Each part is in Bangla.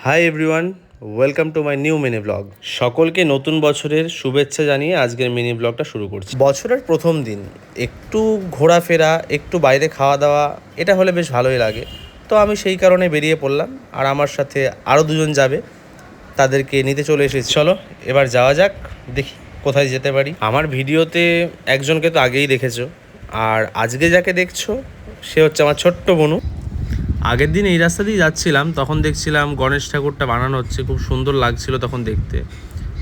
Hi everyone, welcome to my new mini blog. সকলকে নতুন বছরের শুভেচ্ছা জানিয়ে আজকের মিনি ব্লগটা শুরু করছি। বছরের প্রথম দিন একটু ঘোরাফেরা, একটু বাইরে খাওয়া দাওয়া, এটা হলে বেশ ভালোই লাগে। তো আমি সেই কারণে বেরিয়ে পড়লাম, আর আমার সাথে আরও দুজন যাবে, তাদেরকে নিতে চলে এসেছি। চলো এবার যাওয়া যাক, দেখি কোথায় যেতে পারি। আমার ভিডিওতে একজনকে তো আগেই দেখেছো, আর আজকে যাকে দেখছো সে হচ্ছে আমার ছোট্ট বনু। আগের দিন এই রাস্তা দিয়ে যাচ্ছিলাম, তখন দেখছিলাম গণেশ ঠাকুরটা বানানো হচ্ছে, খুব সুন্দর লাগছিল তখন দেখতে।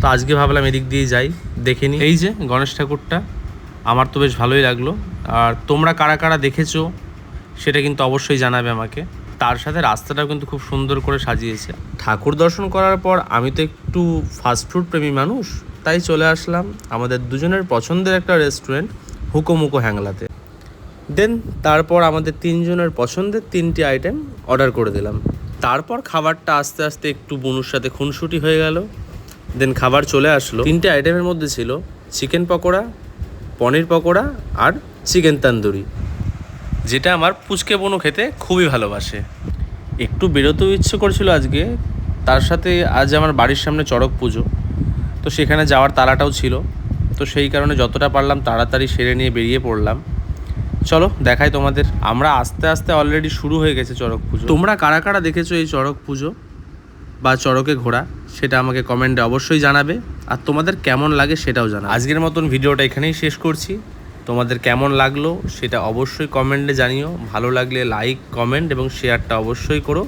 তো আজকে ভাবলাম এদিক দিয়ে যাই, দেখে নিই। এই যে গণেশ ঠাকুরটা, আমার তো বেশ ভালোই লাগলো। আর তোমরা কারা কারা দেখেছো সেটা কিন্তু অবশ্যই জানাবে আমাকে। তার সাথে রাস্তাটাও কিন্তু খুব সুন্দর করে সাজিয়েছে। ঠাকুর দর্শন করার পর আমি তো একটু ফাস্টফুড প্রেমী মানুষ, তাই চলে আসলাম আমাদের দুজনের পছন্দের একটা রেস্টুরেন্ট, হুকোমুকো হ্যাংলাতে। দেন তারপর আমাদের তিনজনের পছন্দের 3টি আইটেম অর্ডার করে দিলাম। তারপর খাবারটা আস্তে আস্তে একটু বনুর সাথে খুনসুটি হয়ে গেল। দেন খাবার চলে আসলো। 3টে আইটেমের মধ্যে ছিল চিকেন পকোড়া, পনির পকোড়া আর চিকেন তান্দুরি, যেটা আমার পুচকে বনু খেতে খুবই ভালোবাসে। একটু বেরোতেও ইচ্ছে করছিল আজকে, তার সাথে আজ আমার বাড়ির সামনে চড়ক পুজো, তো সেখানে যাওয়ার তাড়াটাও ছিল। তো সেই কারণে যতটা পারলাম তাড়াতাড়ি সেরে নিয়ে বেরিয়ে পড়লাম। চলো দেখাই তোমাদের। আমরা আস্তে আস্তে অলরেডি শুরু হয়ে গেছে চড়ক পুজো। তোমরা কারা কারা দেখেছো এই চড়ক পুজো বা চড়কে ঘোরা, সেটা আমাকে কমেন্টে অবশ্যই জানাবে, আর তোমাদের কেমন লাগে সেটাও জানাবে। আজকের মতন ভিডিওটা এখানেই শেষ করছি। তোমাদের কেমন লাগলো সেটা অবশ্যই কমেন্টে জানিও। ভালো লাগলে লাইক, কমেন্ট এবং শেয়ারটা অবশ্যই করো।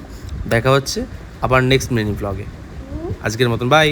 দেখা হচ্ছে আবার নেক্সট মিনি ব্লগে। আজকের মতন বাই।